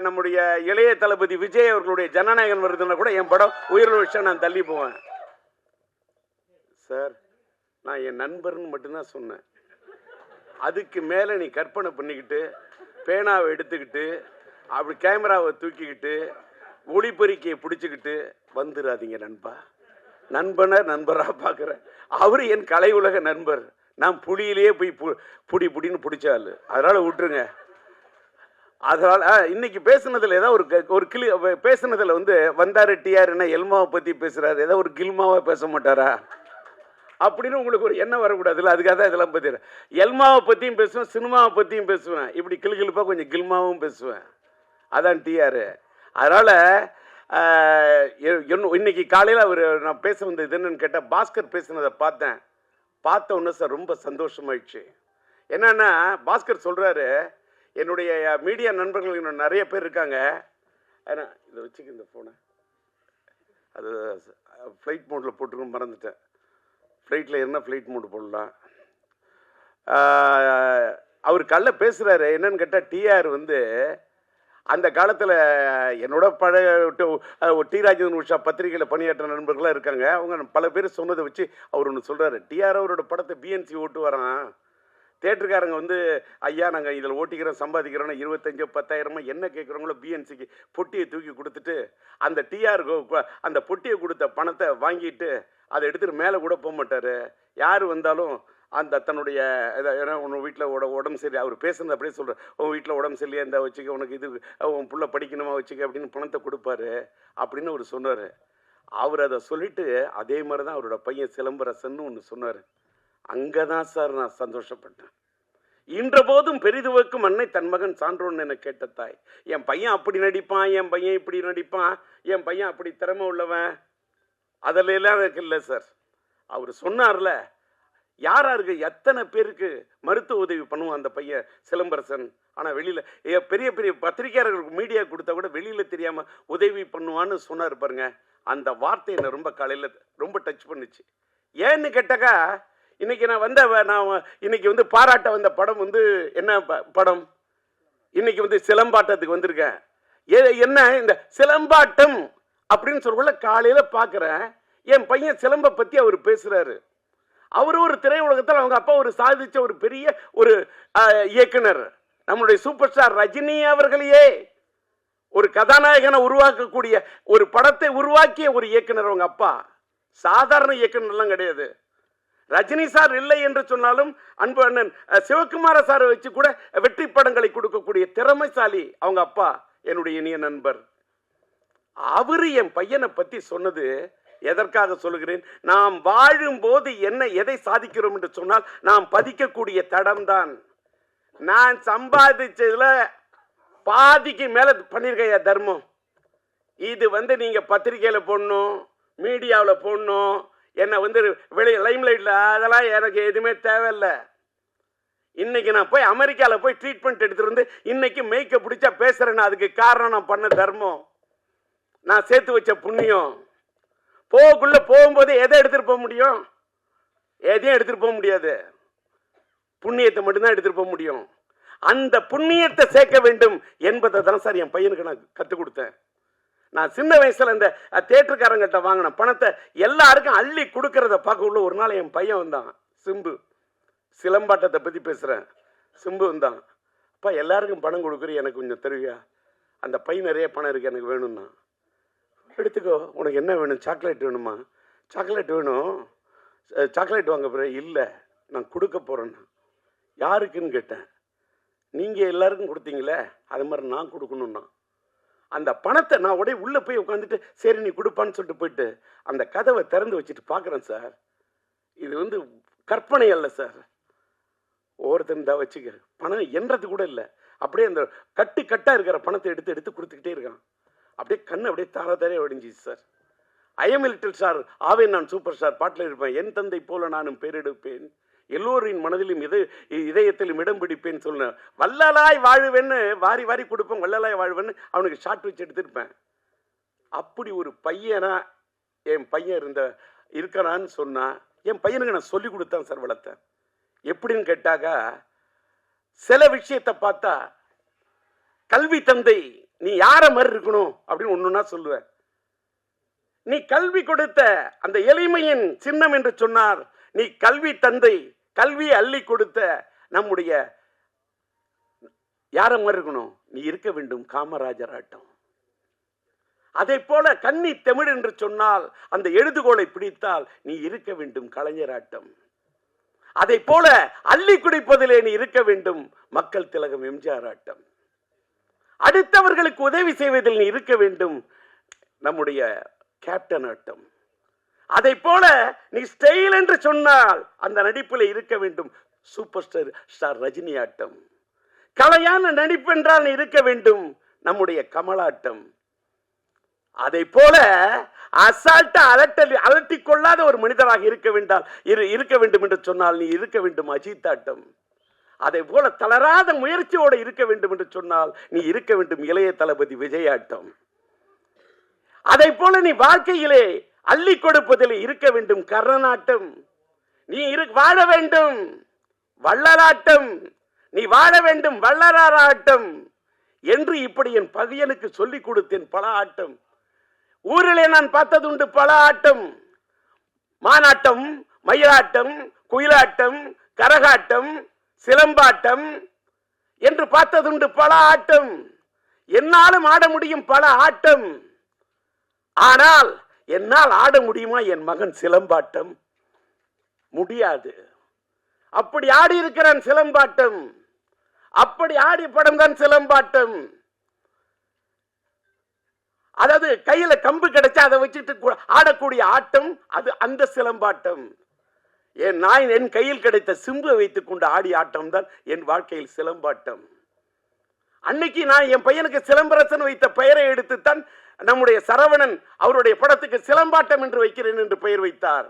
நம்முடைய இளைய தளபதி விஜய் அவர்களுடைய ஜனநாயகன் வருதுன்னா கூட என் படம் உயிரிழந்த விஷயம் நான் தள்ளி போவேன் சார். நான் என் நண்பர்னு மட்டும்தான் சொன்னேன். அதுக்கு மேலே நீ கற்பனை பண்ணிக்கிட்டு பேனாவை எடுத்துக்கிட்டு அப்படி கேமராவை தூக்கிக்கிட்டு ஒளிப்பெருக்கியை பிடிச்சிக்கிட்டு வந்துடாதீங்க நண்பா. நண்பராக பார்க்குறேன். அவர் என் கலை உலக நண்பர். நான் புலியிலேயே போய் புடின்னு பிடிச்சாள். அதனால் விட்டுருங்க. அதனால் இன்னைக்கு பேசுனதில் ஏதாவது ஒரு கிளி பேசுனதில் வந்தார் டிஆர் என்ன எல்மாவை பற்றி பேசுகிறாரு, ஏதாவது ஒரு கில்மாவை பேச மாட்டாரா அப்படின்னு உங்களுக்கு ஒரு எண்ணம் வரக்கூடாதுல்ல. அதுக்காக தான் இதெல்லாம் பற்றி எல்மாவை பற்றியும் பேசுவேன், சினிமாவை பற்றியும் பேசுவேன், இப்படி கிளுகிழுப்பாக கொஞ்சம் கில்மாவும் பேசுவேன். அதான் டிஆர். அதனால் இன்னைக்கு காலையில் நான் பேச வந்தது என்னன்னு கேட்டால், பாஸ்கர் பேசுனதை பார்த்த உடனே சார் ரொம்ப சந்தோஷமாயிடுச்சு. என்னன்னா பாஸ்கர் சொல்கிறாரு, என்னுடைய மீடியா நண்பர்கள் இன்னும் நிறைய பேர் இருக்காங்க. இதை வச்சுக்க இந்த ஃபோனை, அது ஃப்ளைட் மோடில் போட்டுருன்னு மறந்துட்டேன். ஃப்ளைட்டில் என்ன ஃப்ளைட் மோடு போடலாம். அவர் கல்ல பேசுகிறாரு. என்னன்னு கேட்டால், டிஆர் அந்த காலத்தில் என்னோட பழைய டி ராஜேந்திரன் உஷா பத்திரிகையில் பணியாற்ற நண்பர்களாக இருக்காங்க. அவங்க பல பேர் சொன்னதை வச்சு அவர் ஒன்று சொல்கிறாரு. டிஆர் அவரோட படத்தை பிஎன்சி ஓட்டு வரான். தேட்டருக்காரங்க ஐயா நாங்கள் இதில் ஓட்டிக்கிறோம் சம்பாதிக்கிறோன்னா 25 10,000 என்ன கேட்குறவங்களோ பிஎன்சிக்கு பொட்டியை தூக்கி கொடுத்துட்டு அந்த டிஆர் அந்த பொட்டியை கொடுத்த பணத்தை வாங்கிட்டு அதை எடுத்துகிட்டு மேலே கூட போக மாட்டார். யார் வந்தாலும் அந்த தன்னுடைய ஏன்னா உன் வீட்டில் உடம்பு சரி, அவர் பேசுறது அப்படியே சொல்கிறார், உன் வீட்டில் உடம்பு சரியில்லையா இருந்தால் வச்சுக்க, உனக்கு இது உன் புள்ள படிக்கணுமா வச்சுக்க அப்படின்னு பணத்தை கொடுப்பாரு அப்படின்னு அவர் சொன்னார். அவர் அதை சொல்லிட்டு அதே மாதிரி தான் அவரோட பையன் சிலம்பரசன்னு ஒன்று சொன்னார். அங்கே தான் சார் நான் சந்தோஷப்பட்டேன். இன்ற போதும் பெரிதுவக்கும் அன்னை தன் மகன் சான்றோன்னு என கேட்ட தாய். என் பையன் அப்படி நடிப்பான், என் பையன் இப்படி நடிப்பான், என் பையன் அப்படி திறமை உள்ளவன், அதிலெல்லாம் எனக்கு இல்லை சார். அவர் சொன்னார்ல, யாராருக்கு எத்தனை பேருக்கு மருத்துவ உதவி பண்ணுவான் அந்த பையன் சிலம்பரசன். ஆனால் வெளியில் பெரிய பெரிய பத்திரிகையாளர்களுக்கு மீடியா கொடுத்தா கூட வெளியில் தெரியாமல் உதவி பண்ணுவான்னு சொன்னார் பாருங்க. அந்த வார்த்தை என்னை ரொம்ப காலையில் ரொம்ப டச் பண்ணுச்சு. ஏன்னு கேட்டாக்கா, இன்னைக்கு நான் இன்னைக்கு பாராட்ட வந்த படம் என்ன படம், இன்னைக்கு சிலம்பாட்டத்துக்கு வந்திருக்கேன். என்ன இந்த சிலம்பாட்டம் அப்படின்னு சொல்லக்குள்ள காலையில் பார்க்குறேன், என் பையன் சிலம்பை பற்றி அவர் பேசுகிறாரு. அவர் ஒரு திரையுலகத்தில் அவங்க அப்பா ஒரு சாதிச்ச ஒரு பெரிய ஒரு இயக்குனர், நம்மளுடைய சூப்பர் ஸ்டார் ரஜினி அவர்களையே ஒரு கதாநாயகனை உருவாக்கக்கூடிய ஒரு படத்தை உருவாக்கிய ஒரு இயக்குனர் அவங்க அப்பா. சாதாரண இயக்குனர்லாம் கிடையாது. ரஜினி சார் இல்லை என்று சொன்னாலும் அன்பு அண்ணன் சிவகுமார சாரை வச்சு கூட வெற்றி படங்களை கொடுக்கக்கூடிய திறமைசாலி அவங்க அப்பா, என்னுடைய இனிய நண்பர். அவரு என் பையனை பத்தி சொன்னது எதற்காக சொல்லுகிறேன், நாம் வாழும் போது எதை சாதிக்கிறோம் என்று சொன்னால் நாம் பதிக்கக்கூடிய தடம் தான். நான் சம்பாதிச்சதுல பாதிக்கு மேல பண்ணிருக்கையா தர்மம். இது நீங்க பத்திரிகையில போடணும், மீடியாவில் போடணும், என்ன வெளியே லைம்லைட்ல, அதெல்லாம் எனக்கு எதுவுமே தேவையில்லை. இன்னைக்கு நான் போய் அமெரிக்காவில் போய் ட்ரீட்மெண்ட் எடுத்துட்டு இன்னைக்கு மேய்க்க பிடிச்சா பேசுறேன்னு அதுக்கு காரணம் நான் பண்ண தர்மம், நான் சேர்த்து வச்ச புண்ணியம். போகும்போது எதை எடுத்துட்டு போக முடியும்? எதையும் எடுத்துட்டு போக முடியாது. புண்ணியத்தை மட்டும்தான் எடுத்துட்டு போக முடியும். அந்த புண்ணியத்தை சேர்க்க வேண்டும் என்பதை தான் சார் என் பையனுக்கு நான் கற்றுக் கொடுத்தேன். நான் சின்ன வயசுல இந்த தேட்டருக்காரங்கிட்ட வாங்கின பணத்தை எல்லாருக்கும் அள்ளி கொடுக்கறத பார்க்க உள்ள ஒரு நாள் என் பையன் வந்தான், சிம்பு. சிலம்பாட்டத்தை பற்றி பேசுகிறேன். சிம்பு வந்தான். அப்பா எல்லாருக்கும் பணம் கொடுக்குற எனக்கு கொஞ்சம் தருவியா? அந்த பையன் நிறைய பணம் இருக்கு, எனக்கு வேணும்னா. எடுத்துக்கோ, உனக்கு என்ன வேணும்? சாக்லேட் வேணுமா? சாக்லேட் வேணும். சாக்லேட் வாங்க போகிறேன். இல்லை, நான் கொடுக்க போகிறேன்னா. யாருக்குன்னு கேட்டேன். நீங்கள் எல்லாருக்கும் கொடுத்தீங்களே, அது மாதிரி நான் கொடுக்கணும்னா. அந்த பணத்தை நான் உடனே உள்ளே போய் உட்காந்துட்டு சரி நீ கொடுப்பான்னு சொல்லிட்டு போயிட்டு அந்த கதவை திறந்து வச்சுட்டு பார்க்குறேன் சார். இது கற்பனை அல்ல சார். ஒவ்வொருத்தன் தான் வச்சுக்க பணம் என்றது கூட இல்லை. அப்படியே அந்த கட்டாக இருக்கிற பணத்தை எடுத்து கொடுத்துக்கிட்டே இருக்கான். அப்படியே கண்ணு அப்படியே தாரே ஒடிஞ்சிச்சு சார். ஐஎம் லிட்டில் ஸ்டார் ஆவேன் நான் சூப்பர் ஸ்டார் பாட்டில் இருப்பேன். என் தந்தை போல நானும் பேரெடுப்பேன், எல்லோரின் மனதிலும் இதயத்திலும் இடம் பிடிப்பேன்னு சொன்ன வள்ளலாய் வாழ்வேன்னு வாரி வாரி கொடுப்பேன். வள்ளலாய் வாழ்வேன்னு அவனுக்கு ஷார்ட் வச்சு எடுத்திருப்பேன். அப்படி ஒரு பையனா என் பையன் இருக்கிறான்னு சொன்னா என் பையனுக்கு நான் சொல்லி கொடுத்தேன் சார், வளர்த்தேன். எப்படின்னு கேட்டாக்கா, சில விஷயத்தை பார்த்தா கல்வி தந்தை நீ யார மாதிரி இருக்கணும் அப்படின்னு ஒண்ணுன்னா சொல்லுவேன். நீ கல்வி கொடுத்த அந்த எளிமையின் சின்னம் என்று சொன்னார். நீ கல்வி தந்தை, கல்வி அள்ளி கொடுத்த நம்முடைய யார மாதிரி இருக்கணும்? நீ இருக்க வேண்டும் காமராஜர் ஆட்டம். அதை போல கன்னி தமிழ் என்று சொன்னால் அந்த எழுதுகோலை பிடித்தால் நீ இருக்க வேண்டும் கலைஞராட்டம். அதை போல அள்ளி குடிப்பதிலே நீ இருக்க வேண்டும் மக்கள் திலகம் எம்ஜிஆர் ஆட்டம். அடுத்தவர்களுக்கு உதவி செய்வதில் நீ இருக்க வேண்டும் நம்முடைய கேப்டன் ஆட்டம். அதை போல நீ ஸ்டைல் என்று சொன்னால் அந்த நடிப்பில் இருக்க வேண்டும் சூப்பர் ஸ்டார் ரஜினி ஆட்டம். கலையான நடிப்பு என்றால் நீ இருக்க வேண்டும் நம்முடைய கமலாட்டம். அதை போல அசால்ட்டா அலட்டிக் கொள்ளாத ஒரு மனிதராக இருக்க வேண்டும் என்று சொன்னால் நீ இருக்க வேண்டும் அஜித் ஆட்டம். அதை போல தளராத முயற்சியோடு இருக்க வேண்டும் என்று சொன்னால் நீ இருக்க வேண்டும் இளைய தளபதி விஜய் ஆட்டம். அதை போல நீ வாழ்க்கையிலே அள்ளி கொடுப்பதில் இருக்க வேண்டும் கர்ணனாட்டம். நீ வாழ வேண்டும் வள்ளலாட்டம், நீ வாழ வேண்டும் வள்ளலாராட்டம் என்று இப்படி என் பகையனுக்கு சொல்லிக் கொடுத்தேன் பல ஆட்டம். ஊரிலே நான் பார்த்ததுண்டு பல ஆட்டம். மானாட்டம், மயிலாட்டம், குயிலாட்டம், கரகாட்டம், சிலம்பாட்டம் என்று பார்த்ததுண்டு பல ஆட்டம். என்னாலும் ஆட முடியும் பல ஆட்டம். ஆனால் என்னால் ஆட முடியுமா என் மகன் சிலம்பாட்டம்? முடியாது. அப்படி ஆடி இருக்கிறான் சிலம்பாட்டம். அப்படி ஆடி படம் தான் சிலம்பாட்டம். அதாவது கையில கம்பு கிடைச்சா அதை வச்சுட்டு ஆடக்கூடிய ஆட்டம் அது அந்த சிலம்பாட்டம். என் கையில் கிடைத்த சிம்பு வைத்துக் கொண்டு ஆடி ஆட்டம் தான் என் வாழ்க்கையில் சிலம்பாட்டம். அன்னைக்கு நான் என் பையனுக்கு சிலம்பரசன் வைத்த பெயரை எடுத்துத்தான் நம்முடைய சரவணன் அவருடைய படத்துக்கு சிலம்பாட்டம் என்று வைக்கிறேன் என்று பெயர் வைத்தார்.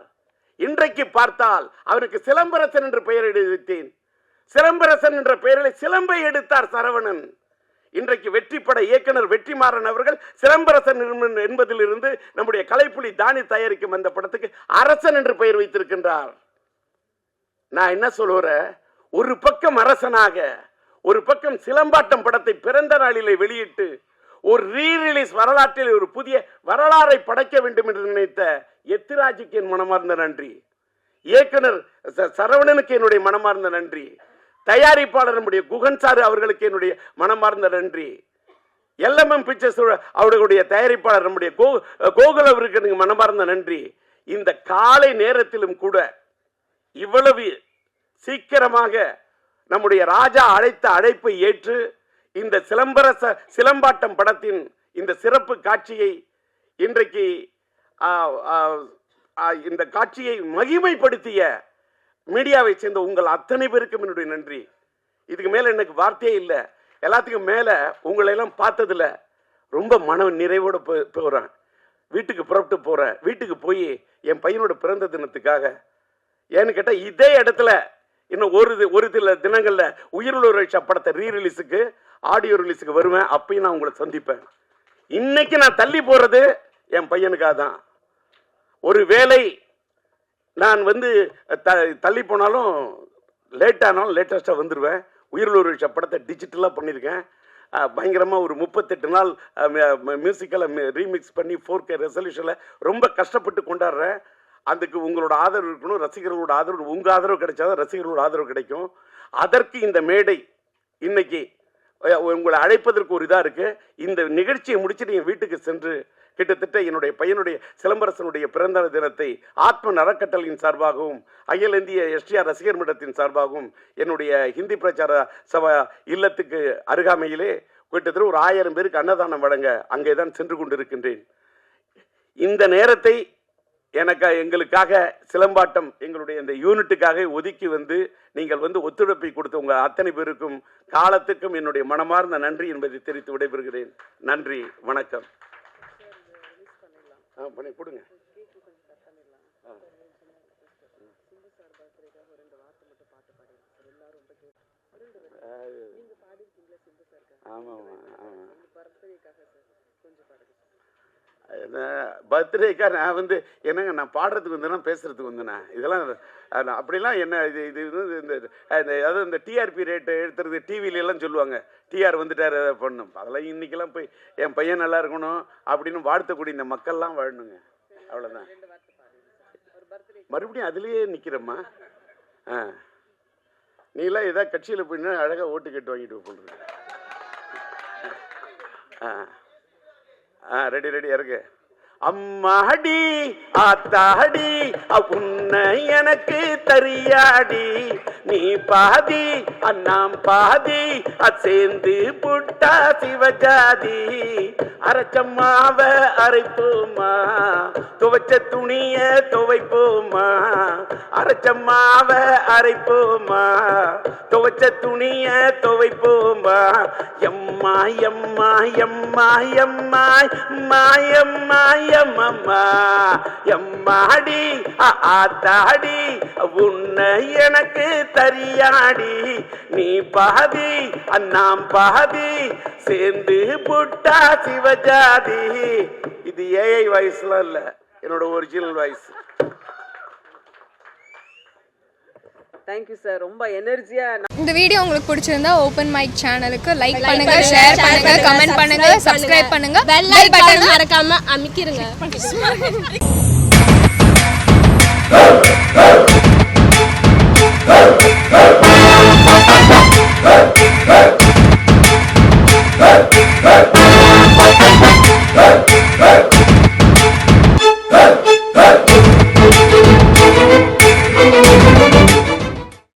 இன்றைக்கு பார்த்தால் அவருக்கு சிலம்பரசன் என்று பெயர் எடுத்தேன். சிலம்பரசன் என்ற பெயரில் சிலம்பை எடுத்தார் சரவணன். இன்றைக்கு வெற்றிப்பட இயக்குனர் வெற்றிமாறன் அவர்கள் சிலம்பரசன் என்பதிலிருந்து நம்முடைய கலைப்புலி தானி தயாரிக்கும் அந்த படத்துக்கு அரசன் என்று பெயர் வைத்திருக்கின்றார். நான் என்ன சொல்லுறேன், ஒரு பக்கம் அரசனாக ஒரு பக்கம் சிலம்பாட்டம் படத்தை பிறந்த நாளிலே வெளியிட்டு ஒரு ரீரிலீஸ் வரலாற்றில் ஒரு புதிய வரலாறை படைக்க வேண்டும் என்று நினைத்த எத்திராஜுக்கு என் மனமார்ந்த நன்றி. இயக்குனர் சரவணனுக்கு என்னுடைய மனமார்ந்த நன்றி. தயாரிப்பாளர் நம்முடைய குகன் சாரு அவர்களுக்கு என்னுடைய மனமார்ந்த நன்றி. எல்எம்எம் பிக்சர்ஸ் அவர்களுடைய தயாரிப்பாளர் நம்முடைய கோகுல் அவருக்கு எனக்கு மனமார்ந்த நன்றி. இந்த காலை நேரத்திலும் கூட இவ்வளவு சீக்கிரமாக நம்முடைய ராஜா அழைத்த அழைப்பை ஏற்று இந்த சிலம்பாட்டம் படத்தின் இந்த சிறப்பு காட்சியை இன்றைக்கு இந்த காட்சியை மகிமைப்படுத்திய மீடியாவை சேர்ந்த உங்கள் அத்தனை பேருக்கும் என்னுடைய நன்றி. இதுக்கு மேல எனக்கு வார்த்தையே இல்லை. எல்லாத்துக்கும் மேல உங்களை எல்லாம் பார்த்ததுல ரொம்ப மன நிறைவோட போறேன். வீட்டுக்கு புறப்பட்டு போறேன். வீட்டுக்கு போய் என் பையனோட பிறந்த தினத்துக்காக ஏன்னு கேட்டா இதே இடத்துல இன்னும் ஒரு சில தினங்கள்ல உயிருள்ள படத்தை ரீரிலீஸுக்கு ஆடியோ ரிலீஸுக்கு வருவேன். அப்பயும் நான் உங்களை சந்திப்பேன். இன்னைக்கு நான் தள்ளி போறது என் பையனுக்காக தான். ஒரு வேளை நான் தள்ளி போனாலும் லேட்டானாலும் லேட்டஸ்டாக வந்துடுவேன். உயிருள்ள படத்தை டிஜிட்டலாக பண்ணியிருக்கேன். பயங்கரமாக ஒரு 38 நாள் மியூசிக்கலை ரீமிக்ஸ் பண்ணி 4K ரெசல்யூஷனில் ரொம்ப கஷ்டப்பட்டு கொண்டாடுறேன். அதுக்கு உங்களோட ஆதரவு இருக்கணும். ரசிகர்களோட ஆதரவு, உங்கள் ஆதரவு கிடைச்சாதான் ரசிகர்களோட ஆதரவு கிடைக்கும். அதற்கு இந்த மேடை இன்னைக்கு உங்களை அழைப்பதற்கு ஒரு இதாக இருக்கு. இந்த நிகழ்ச்சியை முடிச்சுட்டு என் வீட்டுக்கு சென்று கிட்டத்தட்ட என்னுடைய பையனுடைய சிலம்பரசனுடைய பிறந்த தினத்தை ஆத்ம அறக்கட்டளையின் சார்பாகவும் அகில இந்திய எஸ்டிஆர் ரசிகர் மன்றத்தின் சார்பாகவும் என்னுடைய ஹிந்தி பிரச்சார சபா இல்லத்துக்கு அருகாமையிலே கிட்டத்தட்ட ஒரு 1000 பேருக்கு அன்னதானம் வழங்க அங்கே தான் சென்று கொண்டிருக்கின்றேன். இந்த நேரத்தை எங்களுக்காக சிலம்பாட்டம் எங்களுடைய இந்த யூனிட்டுக்காக ஒதுக்கி நீங்கள் ஒத்துழைப்பை கொடுத்த உங்கள் அத்தனை பேருக்கும் காலத்துக்கும் என்னுடைய மனமார்ந்த நன்றி என்பதை தெரிவித்து விடைபெறுகிறேன். நன்றி, வணக்கம். கொடுங்க. பர்த்டேக்கா நான் வந்து என்னங்க நான் பாடுறதுக்கு வந்தேன்னா பேசுறதுக்கு வந்தேண்ணா இதெல்லாம் அப்படிலாம் என்ன இது இது இந்த அதாவது இந்த டிஆர்பி ரேட்டு எடுத்துறது டிவிலெல்லாம் சொல்லுவாங்க டிஆர் வந்துட்டார் அதை பண்ணும் அதெல்லாம் இன்றைக்கெல்லாம் போய் என் பையன் நல்லா இருக்கணும் அப்படின்னு வாழ்த்தக்கூடிய இந்த மக்கள்லாம் வாழணுங்க அவ்வளோதான். மறுபடியும் அதுலேயே நிற்கிறம்மா. நீலாம் ஏதாவது கட்சியில் போயின்னா அழகாக ஓட்டு கேட்டு வாங்கிட்டு போடுறது. ரெடி ரெடி இருக்கு. அம்மாடி ஆத்தாடி உன்னை எனக்கு தெரியாடி நீ பாதி அண்ணாம் பாதி சேர்ந்து புட்டா சிவஜாதி அரைச்சம்மாவ அரைப்போமா துவைச்ச துணிய துவைப்போமா அரைச்சம்மாவ அரைப்போமா துவைச்ச துணிய துவைப்போமா எம்மா எம்மா எம்மா எம்மா மாயம்மா எம்மம்மா எம்மாடி ஆத்தாடி உன்னை எனக்கு தெரியாடி நீ பாதி அண்ணாம் பாதி சேர்ந்து புட்டா சிவஜாதி. இது ஏஐ வாய்ஸ்லாம் இல்ல, என்னோட ஒரிஜினல் வாய்ஸ். தேங்க்யூ சார், ரொம்ப எனர்ஜியா. இந்த வீடியோ உங்களுக்கு பிடிச்சிருந்தா ஓபன் மைக் சேனலுக்கு லைக் பண்ணுங்க, ஷேர் பண்ணுங்க, கமெண்ட் பண்ணுங்க, சப்ஸ்கிரைப் பண்ணுங்க, பெல் பட்டன் மறக்காம அமுக்கிருங்க.